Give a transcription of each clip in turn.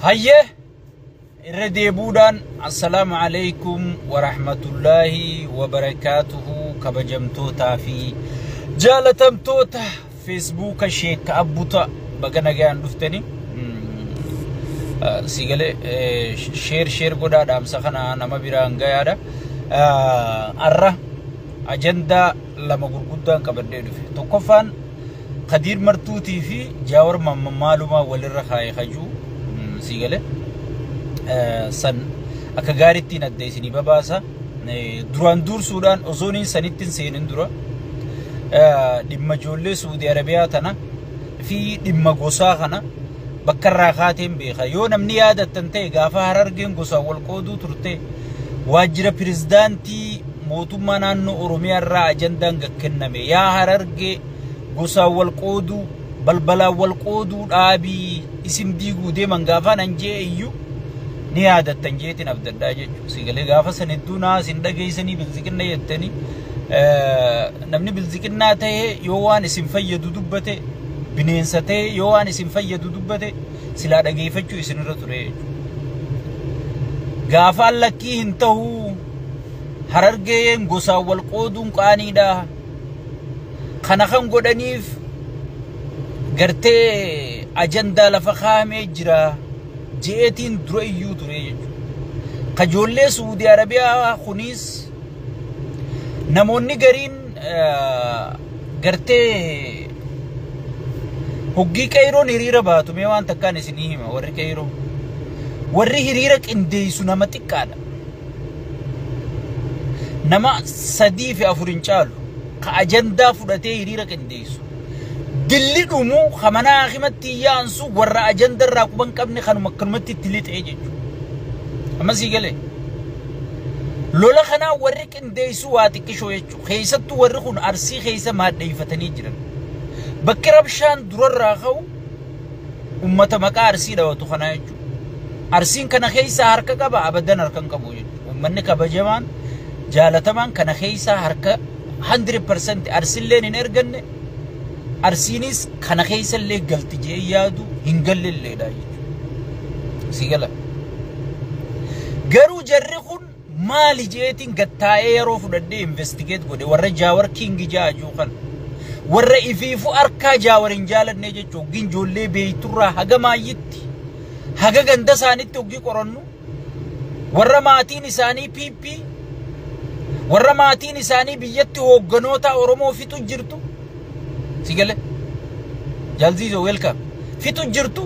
هيه الردي بودان السلام عليكم ورحمة الله وبركاته كبجمتوتا في جالتمتوتا فيسبوك شيك أبوتا بغنا جان دفتني سيغلي شير قدا دام سخنا نما بيران غيادا أرى أجندا لما قرقودان كبردي دفي توقفان قدير مرتوتي في جاور معلومة وللرخاي خجو سيغلي سن akka gaariitti addeessanii babaasa duraan dur Suudaan osooniin sanittiin seenin dura dhimma ijoollee Saudi Arabiyaa tana fi dhimma gosaa kana bakka irraa kaateen beeka yoo namni yaadattan ta'e gaafa Harargeen gosaa wal qooduu turte waajjira pirezidaantii mootummaa naannoo Oromiyaa irraa ajandaan gakkenname yaa Harargee gosaa wal qooduu balbalaa wal qooduu dhaabii isin diiguu deeman gaafa nan jee iyyuu ni عادة تنجيتين أبدا داجج سيقولي غافة سندونا سندقيسني بالذكرنا يتني نبني بالذكرنا تيه يوان اسم فيدو دبته بنينسته يوان اسم فيدو دبته سلا دقيفتشو اسم رتوري غافة لكي هنتهو هررجين غسا والقودون قاني دا خنخم قدنيف غرتي أجندا لفخامي جرا جيتين دريو دريج كجولة سعودي عربية خنيس نموني قرين قرتي هجي كيرو نريرا باتو ميوان تكاني سنيهما وري كيرو وري هريرك اندي سنامتك كانا نما سدي في أفرنشالو كأجندا فراتي هريرك انديسو دللي دمو خمنا خمتي يانسو ورا أجندة راكوبان كابني خانو مكرمتي تليت ايجيجو أما سيقالي لولا خنا ورق انديسو واتك شويجو خيستو ورقون أرسي خيسا ماد ديفتني جرن بكرب شان درر راخو أمتا مكا أرسي دواتو خنا يجو أرسين كان خيسا هركا كبا أبدان هركا كبو يجو ومن كبا جمان جالتمان كان خيسا هركا 100% أرسي لين نرغن أرسينيس كان خيسا اللي قلت جي يادو هنقل اللي دا يجو سيقلا قرو جرخون مالي جيتين قطايا يروفو دادي انفستيجيت قولي ورا جاور كينجي جاجو خان ورا إفيفو أركا جاور انجالت نيجي چوگين جولي بيتورا هغا ما يتي هغا غندا ساني توگي قرنو ورا ماتين إساني بي بي ورا ماتين إساني بييتي وغنوتا أورمو في تجرتو سيقال جالزيزو ويلكم في تجرتو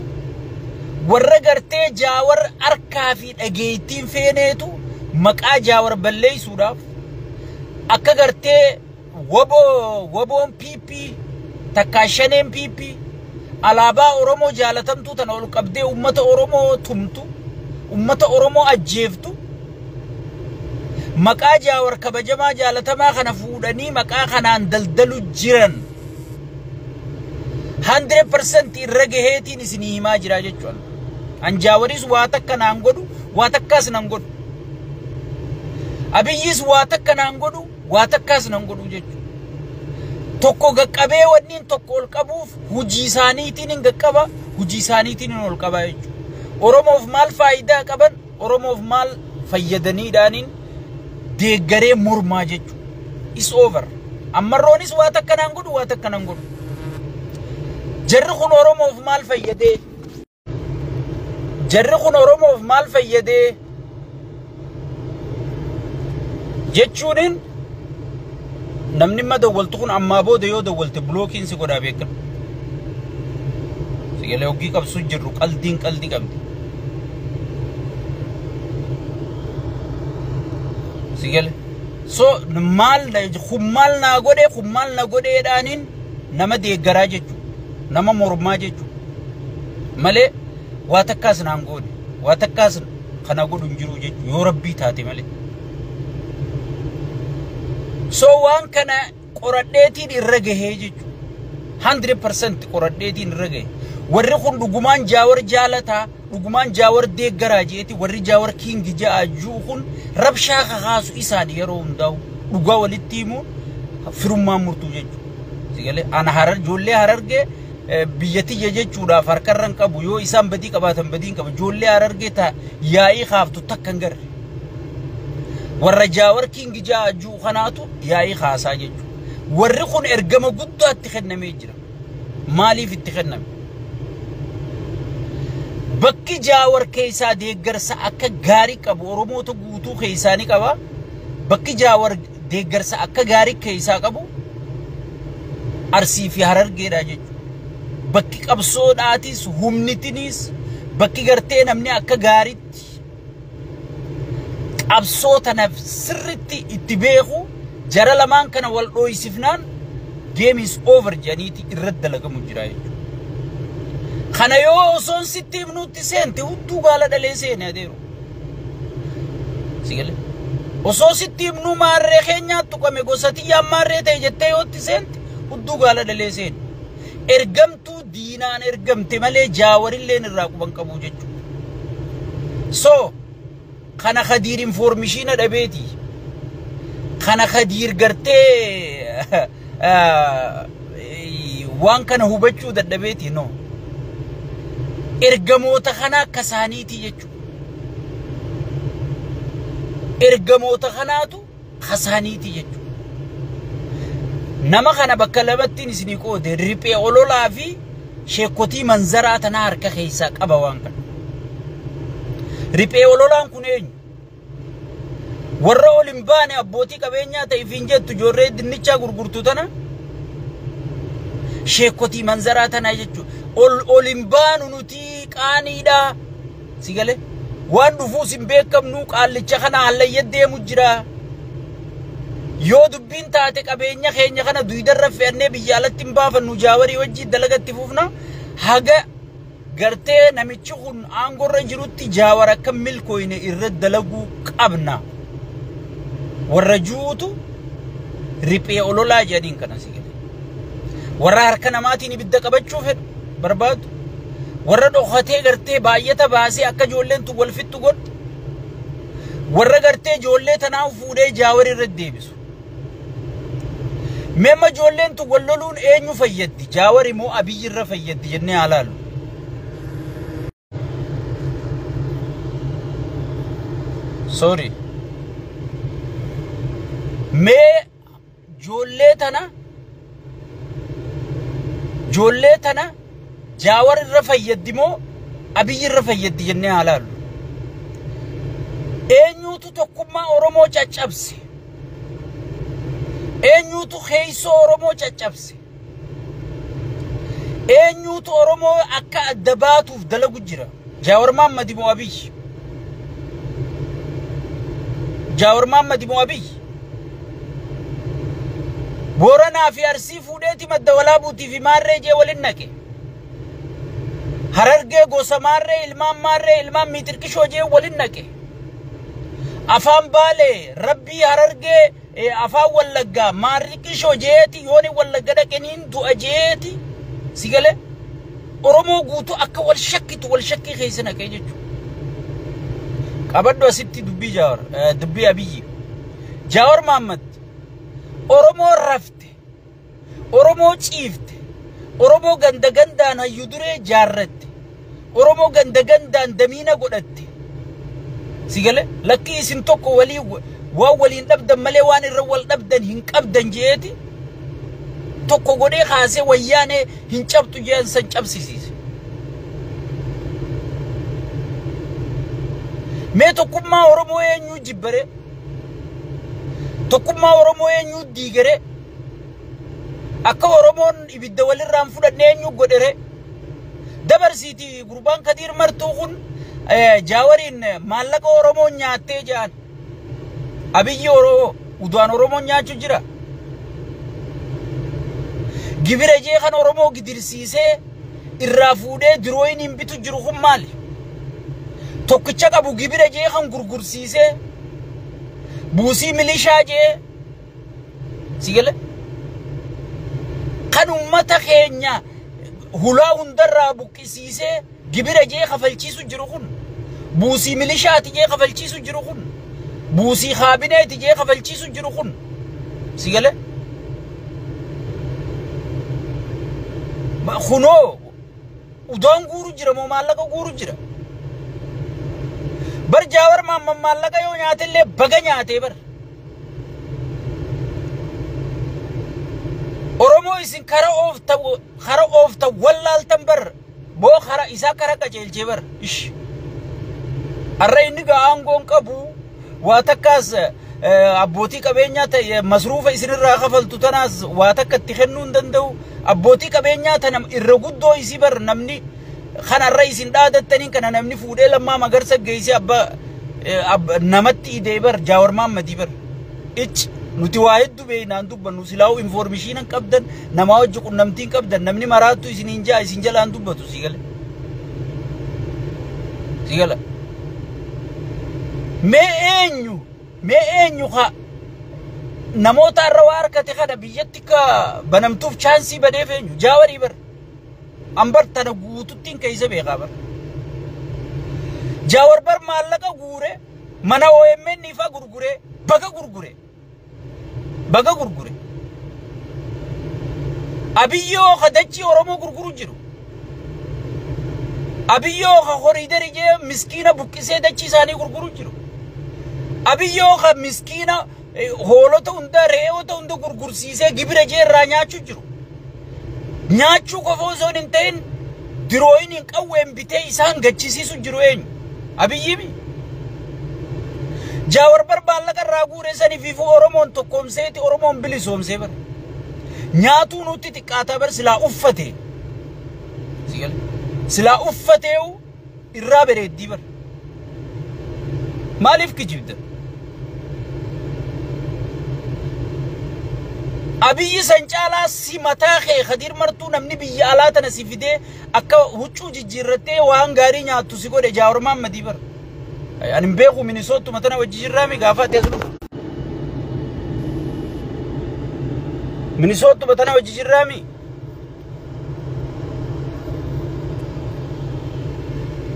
ورا غرتي جاور أركا في أجيتين فينيتو مكا جاور بلي سوداف أكا غرتي وبون بي بي تكاشنين بي بي ألابا أورمو جالتمتو تنولو قبدي أمتا أورمو تمتو أمتا أورمو أجيفتو مكا جاور كبجما جالتما خنفودني مكا خنان دلدلو جيران 100% irragaheetiin isinii himaa jira jechuudha. Anjaawaris waa takka naan godhu, waa takkaas nan godhu. Abiyyis waa takka naan godhu, waa takkaas nan godhu jechuudha. Tokko gaqqabee wanniin tokko ol qabuuf hujii isaaniitiin hin gaqqaba, hujii isaaniitiin hin ol qaba jechuudha. Oromoof maal faayidaa qaban, Oromoof maal fayyadaniidhaaniin deeggaree mormaa jechuudha. Is over. Ammarroonis waa takka naan godhu, waa takka nan godhu. جرخون أورومو في مال فيدي جرخون أورومو في مال فيدي جتشونين نمني ما دولتكون أما بودي يو دولت بلوكين سيكون أبيكن سيقال يوكي كب سجرو قلدين قلدين قمدي سيقال سو نمال خمال ناقودي دانين نما دي گراجة nama mormaa jechuudha malee waa takkaas naan godhe waa takkaas kana godhu hin jiru jechuudha yoo rabbii taate malee so waan kana qoradheetiin irra gahee jechuudha 100% qoradheetiin irra gahee warri kun dhugumaan jaawar jaalataa dhugumaan jaawar deeggaraa jeeti warri jaawar kiingi jaajuu kun rabshaa kakaasu isaan yeroo hundaa'u dhugaa walitti himuun firummaan murtuu jechuudha sigale ana harar joollee harargee biyyatti jechuudha farkarran qabu yoo isaan badii qabaatan badiin qaba ijoollee Harargee ta yaa'ii kaaftu takka hin garre warra Jaawar King jaajuu kanaatu yaa'ii kaasaa jechuudha warri kun ergama guddaatti kennamee jira maaliif itti kenname bakki Jaawar keessaa deeggarsa akka gaarii qabu Oromoota guutuu keessaanii qaba bakki Jaawar deeggarsa akka gaarii keessaa qabu Arsii fi Harargeedha jechuudha bakki qabsoodhaatis humnitinis bakki gartee namni akka gaariitti qabsoota naf sirritti itti beeku jara lamaan kana wal dhooysifnaan game is over janiiti irratti dalagamu jira jechuudha kana yoo osoon sitti himnuutti seente hudduu gaala dhalee seene adeeru sigale osoo sitti himnuu maarree keenyaattu qame gosatiyyaan maarree ta'e jettee yootti seente hudduu gaala dhalee seene ergamtuu diinaan ergamte malee Jaawarilleen irraa quban qabu jechuudha so kana Khadiir information dhabeeti kana Khadiir gartee waan kana hubachuu dadhabeeti no ergamoota kana akka isaaniiti jechuudha ergamoota kanaatu khasaaniiti jechuudha nama kana bakka lamattiin isinii qoode riphee ololaa fi sheekotii manzaraa tana harka keessaa qaba waan kana riphee ololaan kun eenyu warra olin baane abbootii qabeenyaa ta'e fiin jettu ijoollee dinnichaa gurgurtu tana sheekotii manzaraa tana jechuudha olin baanu nuti qaaniidha sigale waan dhufuus hin beekamnu qaallicha kana hallayya deemu jira yoo dubbiin taate qabeenya keenya kana duudarra fe'annee biyya alatti hin baafannu Jaawarii wajjin dalagatti fufna haga gartee namichi kun aangorra jirutti Jaawar akka milkooyne irra dalaguu qabna warra juutu riphee ololaa jedhiin kana sigale warra harka namaatiin ibidda qabachuu fedhu barbaadu warra dhokatee gartee baay'ata baasee akka ijoolleen tu wal fixxu godhu warra gartee ijoollee tanaa fuudhee Jaawar irra deebisu mema ijoolleen tu wal loluun eenyu fayyaddi Jaawar immoo Abiyyi irra fayyaddi jennee halaalu sorry mee ijoollee tana Jaawar irra fayyaddi moo Abiyyi irra fayyaddi jennee halaalu eenyutu tokkummaa Oromoo caccabse eenyutu keeysoo Oromoo caccabse eenyutu Oromoo akka adda baatuuf dalagu jira Jaawar Mahammad moo Abiyyi Jaawar Mahammad moo Abiyyi Booranaa fi Arsii fuudheeti madda walaabuutii fi maarree jee walin naqe Harargee gosa maarree ilmaan miitirqishoo jee walin naqe afaan Baalee Rabbii Harargee afaan Wallaggaa maarriqishoo jeeti yooni Wallagga dhaqaniin du'a jeeti sigale Oromoo guutuu akka wal shakkii keessa naqee jechuudha qabaddu asitti dubbii Jaawar dubbii Abiyyi Jaawar Mahammad Oromoo rafte Oromoo ciifte Oromoo gandaan hayyu duree jaarratte Oromoo gandaan damiina godhatte sigale lakki isin tokko walii waan waliin dhabdan malee waan irra wal dhabdan hin qabdan jeeti tokko godhee kaasee wayyaanee hin cabtu jeen san cabsisiise mee tokkummaa Oromoo eenyu jibbare tokkummaa Oromoo eenyu diigare akka Oromoon ibidda walirraan fudhannee eenyu godhere dabarsiiti gurbaan Khadiir martuu kun Jaawariin maallaqa Oromoo nyaattee jaan Abiyyi udaan Oromoo nyaachuu jira gibira jee kan Oromoo gidirsiisee irraa fuudhee dirooyin hin bitu jiru kun maali tokkicha qabu gibira jee kan gurgursiisee buusii milishaa jee sigale kan ummata keenya hulaa hundarraa buqqisiisee gibira jee kafalchiisu jiru kun buusii milishaati jee kafalchiisu jiru kun buusii kaabineeti jee kafalchiisu jiru kun sigale خنو ودون غورو جرا مو مالك غورو جرا بر جاور ما مالك يو نياتي اللي بغا نياتي بر oromo isin kara of ta wallal tambar bo khara isa kara ka jeljebar ish array niga angon qabu wa takas abboti qabenya ta masrufa isin ra khafaltu tanas wa takka tikhannun dandaw abboti qabenya ta nam irra guddo isi bar namni khana array isin daadattanin kana namni fuudhe lamma magarsa geisi abba namatti ide bar jawar mamadi bar ich nuti waahid dubee naan dubbannu silaawu information an qabdan nama wajji qunnamtiin qabdan namni maraattu isin jalaan dubbatu sigala mee eenyu ka namoota irra waa harkate kana biyyatti ka banamtuuf chaansii badeef eenyu jaawarii bar ambar tana guututtiin keeysa beekaa bar jaawar bar maallaqa guure mana OMN ifa gurgure baga gurgure abiyyo khadachi oromo gurguru jiru abiyyo khoridari je miskina bukkise dachi sani gurguru jiru abiyyo kha miskina holoto unda reewoto unda gurgursise gibira je raanyaachu jiru nyaachu kofoso ninteen diroyin qawwem bite isan gachisisu jiru eenyu abiyyi jawar barballa karra gure sani fifu oromon tokkomseeti oromon bilisomse bar nyaatu nuti tiqqata bar sila uffateu irra bereddi bar malif kijibda abiyyi sancala si mata khadir martu namni biyya alata nasifide akka huccu jijjirrate waan gaari nyaatu si gode jawar mamadi bar يعني مبيغو مينيسوتا مثلا وجي الرامي قافات يزلو مينيسوتا مثلا وجي الرامي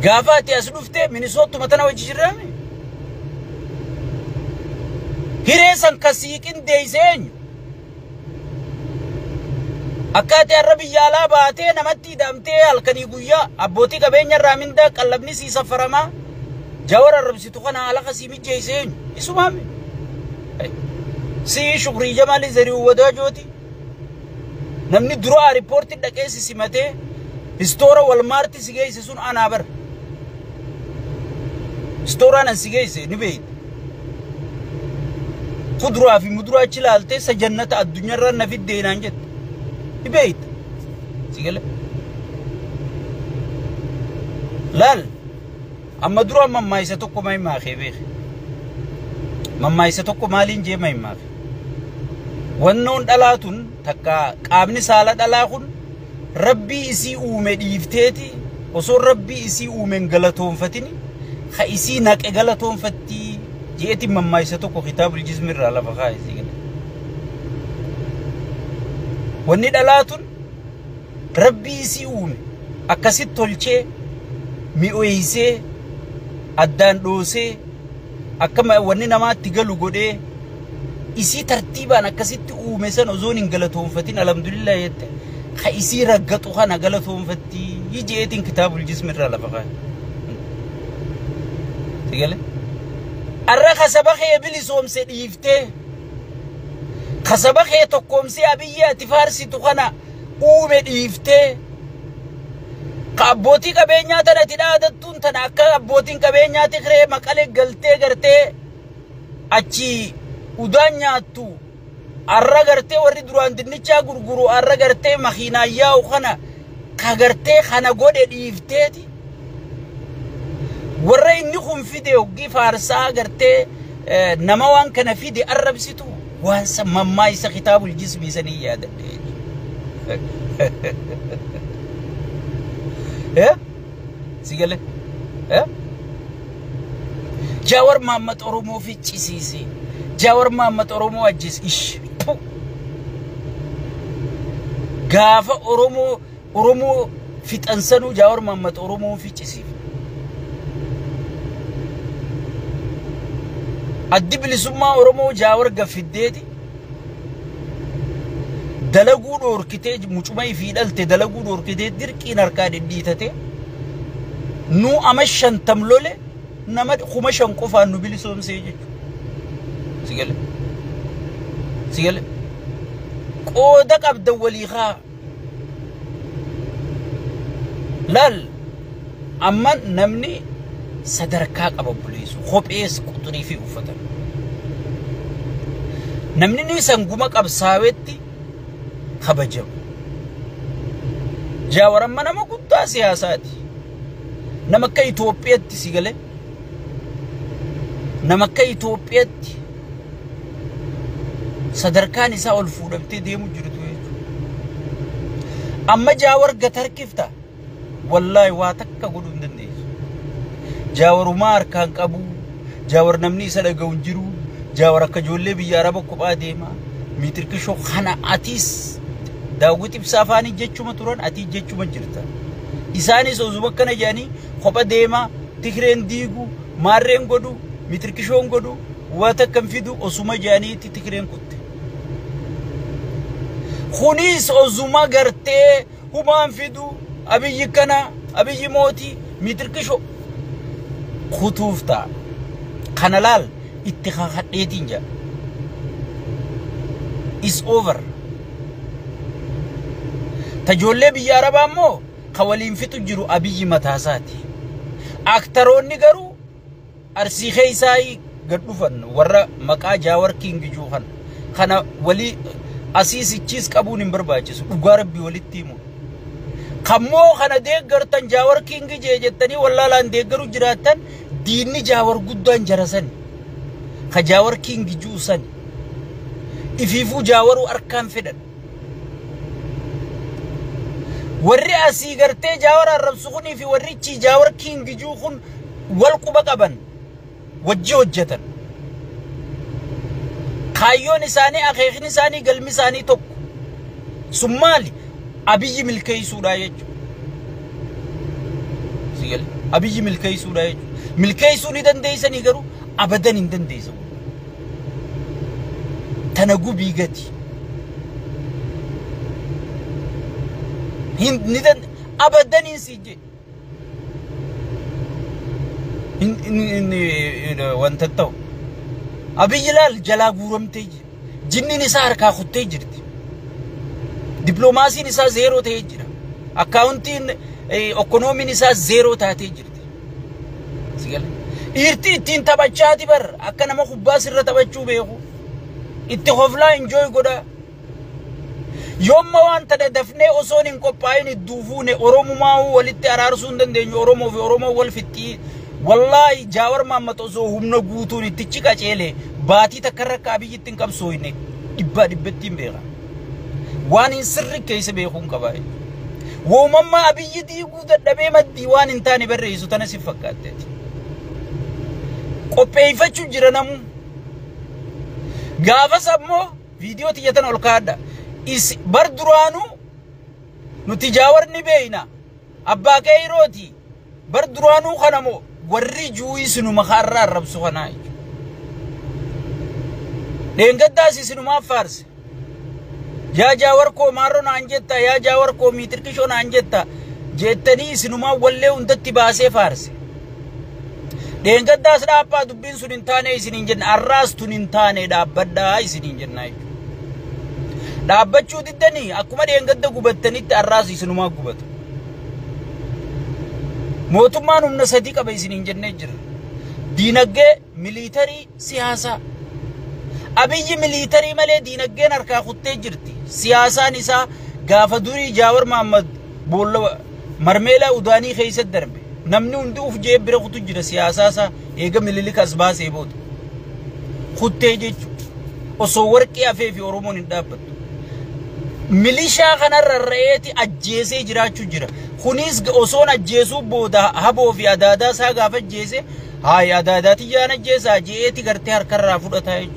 قافات يزلوفته مينيسوتا مثلا وجي الرامي هيريسان كسيكين ديزين أكاتي الربي يالا باتي نمتي دامتي الكني قويا أبوتي قبين الرامين دا قلبني سي سفرما جاور الربسي تقنا على قسيم الجيسين اسمامي سي شكري جمالي زريو ودا جوتي نمني دروا ريبورت دكيس سيمته استورا والمارتي سيجيس سون انا بر استورا انا سيجيس نبيت خضرا في مدرا تشلالته سجنة الدنيا رن في الدين انجت نبيت سيجل لال أما دروا مما يستوكو ما يماخي بيخ مما يستوكو مالين جي ما يماخي ونون دلاتون تكا قابني سالة دلاخون ربي إسي أومي ديفتيتي وصور ربي إسي أومي غلطون فتيني خايسي ناك غلطون فتي جيتي مما يستوكو خطاب الجسم الرالة فخايسي غلط وني دلاتون ربي إسي أومي أكاسي تولچه ميويسي addaan dhoosee akkama wanni namaatti galu godhee isii tartiibaan akkasitti uume san ozoon hin galatoonfatin alhamdulillah yette ka isii raggaxu kana galatoonfatti yijeetiin kitaabul jismi irraa lafa kaa'e sigale arra kasaba kee bilisoomse dhiiftee kasaba kee tokkoomsee abiyyi ati faarsitu kana uume dhiiftee Abbootii qabeenyaa tana tidhaadattuun tana akka abbootiin qabeenyaa tikree maqalee galtee gartee achi udaan nyaattu arra gartee warri duraan dinnichaa gurguru arra gartee makiinaa yaa'u kana ka gartee kana godhe dhiifteeti warra inni kun fide hoggii faarsaa gartee nama waan kana fide arrabsitu waan mammaa isa kitaabul jismii sanii yaadadhe سيقال جاور محمد أرومو في تشيسي جاور محمد أرومو أجيس إيش غافة أرومو في تنسانو جاور محمد أرومو في تشيسي الدب لسما أرومو جاور غفديتي دلقوا دور كتير مجمعي في دلته دلقوا دور كتير دركي نركاد الديتة نو أمشان تملله نمد خمشان كوفا نبيل سوم سيجي سيجل قودك أبدا وليخا لال أما نمني صدركاك أبو بوليس خوب إيس قطري في أفتن نمني نيسان قمك أبساوتي خبجم جاورم ما نما قطع سياساتي نما كي توبيتي سيقلي نما كي توبيتي صدركان إساء الفورمتي ديمو جردو أما جاور قطر كيفتا والله واتك قدو ندنديس جاور مار كان قبو جاور نمني سلقون جرو جاور كجولي بياربا كبا ديما ميتركشو خانا آتيس داوغتي بسافاني جيچو مطوران آتي جيچو مجرتا إساني سوزوبكنا جاني خوبا ديما تكرين ديگو مارين قدو ميتركشون قدو واتك كنفيدو أسوما جاني تكرين قد خونيس أزوما غرتي هما انفيدو أبي يكنا أبي يموتي ميتركشو خطوفتا خنالال اتخاذ ديتينجا is over تجولي بياربا مو خوالين فتو جرو أبي متاساتي أكتروني غرو أرسي خيساي غدوفن ورا مكا جاور كينج جوخن خنا ولي أسيسي چيز كابون امبرباچس ugarab bi walitti mu kammo khana deeggartan jawar king jejettani wallalan deeggaru jiratan diinni jawar guddan jarasan kha jawar king juusan ififu jawaru arkan fedan warri asi garte jawar arabsukhuni fi warri chi jawar king juukhun wal quba qaban wajji hojjatan خايون إساني أخيخ إساني قلم إساني توك سمالي أبي ملكي سورايج سيال أبي ملكي سورايج ملكي سوني دن ديسا نيغرو أبدا ندن ديسا تنقو بيغتي هند ندن أبدا نسيجي وانتتو أبي جلال جلا غورم تيجي جنني نسار كا خطي جرتي دبلوماسي نسا زيرو تيجي أكاونتين إيكونومي نسا زيرو تاتي جرتي سيقال إيرتي تين تباشاتي بر أكنا ما خباس الر تباشو بيهو إتخوفلا إنجوي قدا يوم ما وان تدفني أصون إنكو باين الدوفوني أرومو ماو ولتي أرارسون دن دين أرومو في أرومو والفتي والله جاور محمد أزو هم نقوتوني تيجي كأجله باتي تكرر كابي جتين كم سوينه إبادة بتيم بيرا وان إنسر كيس بيخون كباي وماما أبي يدي يقول دبي ما ديوان إنتاني بريسو تناسي فكاتة كوبي فتشو جرانمو غافا سبمو فيديو تيجتن أولكادا إس بردرانو نتجاور نبينا أبا كيروتي بردرانو خنمو warri juuyi sinuma kharra rabsu khanay dengaddaasi sinuma farse ya jawar ko marro na anjetta ya jawar ko mitirkisho na anjetta jettani sinuma walle undatti baase farse dengaddaas dhaappa dubbin sun intane isinin jenna arras tun intane dhaabbadda isinin jennay dhaabbachuu diddani akkuma dengadda gubattanitti arras isinuma gubatu موتمان من صديق أبيسين جنّجر دينجّ ميليتري سياسة أبيج ميليتري ماله دينجّ نركا خطّة جرتي سياسة نسا غافدوري جاور محمد بولو مرميلا وداني خيس الدرب نمني ندوف جيب برخطو جرا سياسة سا إيجا مليلك أسباس يبود خطّة جيج وصور كي أفي في أورومون الدابت ميليشيا خنر الرئيتي أجيسي جراچو جرا خونيس أصون أجيسو بودا هبو في أدادا سا غافت جيسي هاي أدادا تيجانا جيسا جيتي غرتي هركر رافودا تايج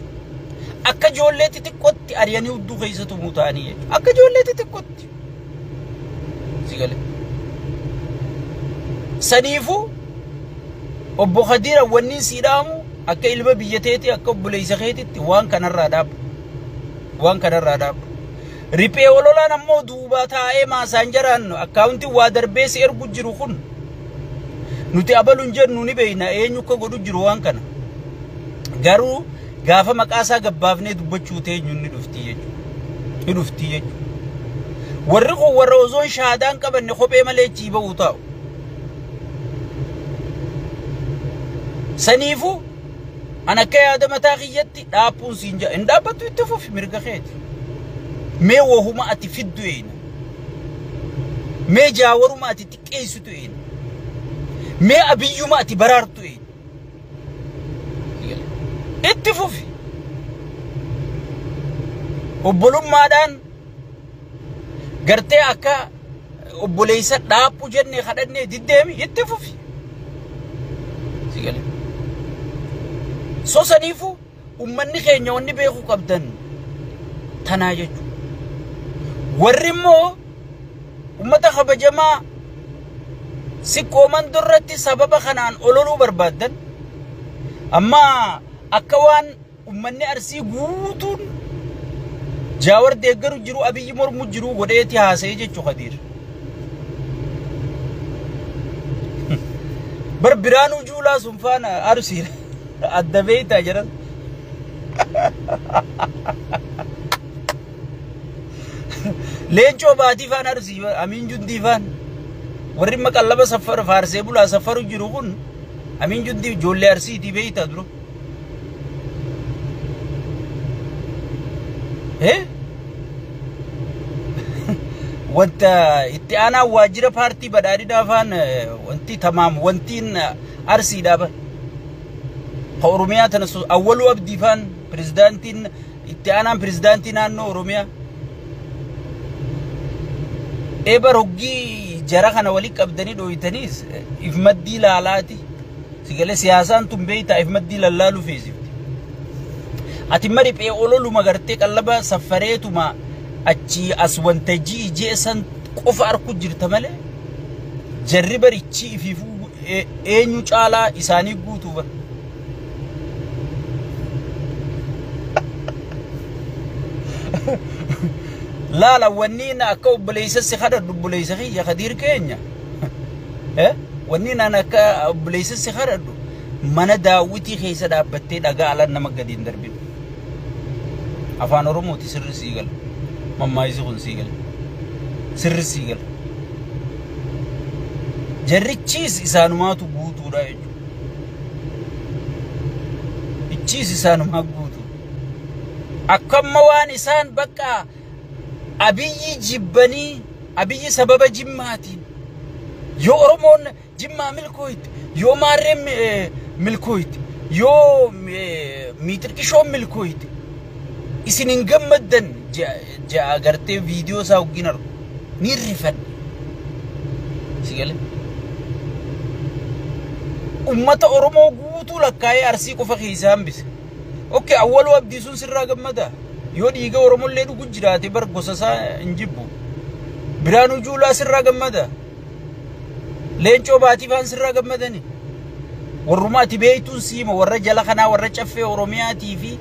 أكا جولتي تكوتي أرياني ودو خيستو موتاني أكا جولتي تكوتي سيقالي سنيفو أبو خدير ونين سيرامو أكا إلما بيجتيتي أكا بليس خيتي وان كان الراداب riphee ololaan ammoo duuba taa'ee maasaan jaraan akkaawuntii waa darbee si ergu jiru kun nuti abaluun jennu ni beeyna eenyu akka godhu jiru waan kana garuu gaafa maqaasaa gabbaafnee dubbachuu teenyu ni dhuftii jechuudha warri kun warra osoon shaadaan qabanne kophee malee ciiba'uu taa'u saniifu ana akka yaada mataa kiyyatti dhaabbuun siin jaa hin dhaabbattu itti fufi mirga keeti mee wahuma ati fiddu eena mee jaawaruma ati xiqqeessitu eena mee abiyyuma ati baraartu eena itti fufi obbolummaadhaan gartee akka obboleessa dhaabbu jennee kadhannee diddeemi itti fufi sigale so saniifu ummanni keenya wanni beekuu qabdan tanaa jechuudha warri immoo ummata kabajamaa siqqooman durratti sababa kanaan ololuu barbaadan amma akka waan ummanni Arsii guutuun jaawar deeggaru jiru abiyyi mormu jiru godheeti haasa'ee jechuu Khadiir bar biraanuu juulaa sun faana Arsii adda beeytaa jiran leencoo baatii faan Arsii Amiin Jundii faan warri maqallaba safar faarsee bulaa safaru jiru kun Amiin Jundii ijoollee Arsiitii beeytaa dura wanta itti aanaa waajjira paartii badhaadhinaa faan wanti tamaam wantiin Arsii dhaaban Oromiyaa tana awwalu abdii faan pirezidaantiin itti aanaan pirezidaantii naannoo Oromiyaa eebar hoggii jara kana wali qabdanii dhooytaniis if maddii laalaati sigale siyaasaan tun beeytaa if maddii lallaalu feesifti ati mariphee ololuma gartee qallaba safareetuma achi as wantajii jeesan qofa arku jirta malee jarri barichi ifiifuu eenyu caalaa isaanii guutuu bar لا لا ونينا أكو بليس السخرة بليس خي خدير كينيا ونينا أنا كا بليس السخرة mana daawwitii keessa dhaabbattee dhagaa alaan nama gadi hin darbin. Afaan Oromooti sirri siigal. Mammaayisi kun siigal. Sirri siigal. Jarrichiis isaanumaatu guutuudha jechuudha. Ichiis isaanumaa guutu. Akkamma waan isaan bakka abiyyi jibbanii abiyyi sababa jimmaatiin yoo Oromoon jimmaa milkooyte yoo maarreen milkooyte yoo miitirqishoon milkooyte isin hin gammaddan ja'a gartee viidiyoo isaa hoggiin argu ni rifadhe sigale ummata Oromoo guutuu lakkaa'ee Arsii qofa keessaa hambise. Okay, awwalu abdii sun sirraa gammada yoo dhiiga Oromollee dhugu jiraate bar gosa isaa hin jibbu. Biraanuu Juulaa sirraa gammada. Leencoo Baatifaan sirraa gammadani. Warrumaati beeytuun siima warra jala kanaa warra caffee Oromiyaatii fi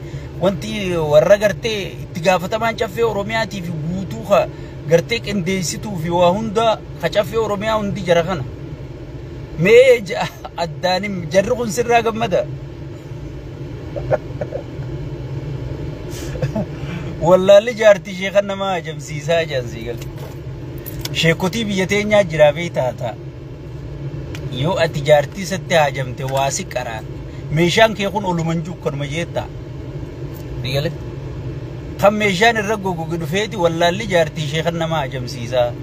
wanti warra gartee itti gaafatamaan caffee Oromiyaatii fi guutuu gartee qindeessituu fi waa hunda caffee Oromiyaa hundi jara kana. Mee addaanim jarri kun sirraa gammada. والله جارتي شيخ نما جمسيسا جنسيقل شيخوتي بيتين يا جرافي تاتا يو اتجارتي ستي هاجمتي واسي قران ميشان كيكون اولمنجو كرمجيتا ديغل خم ميشان الرغو غدفيتي والله جارتي شيخ نما جمسيسا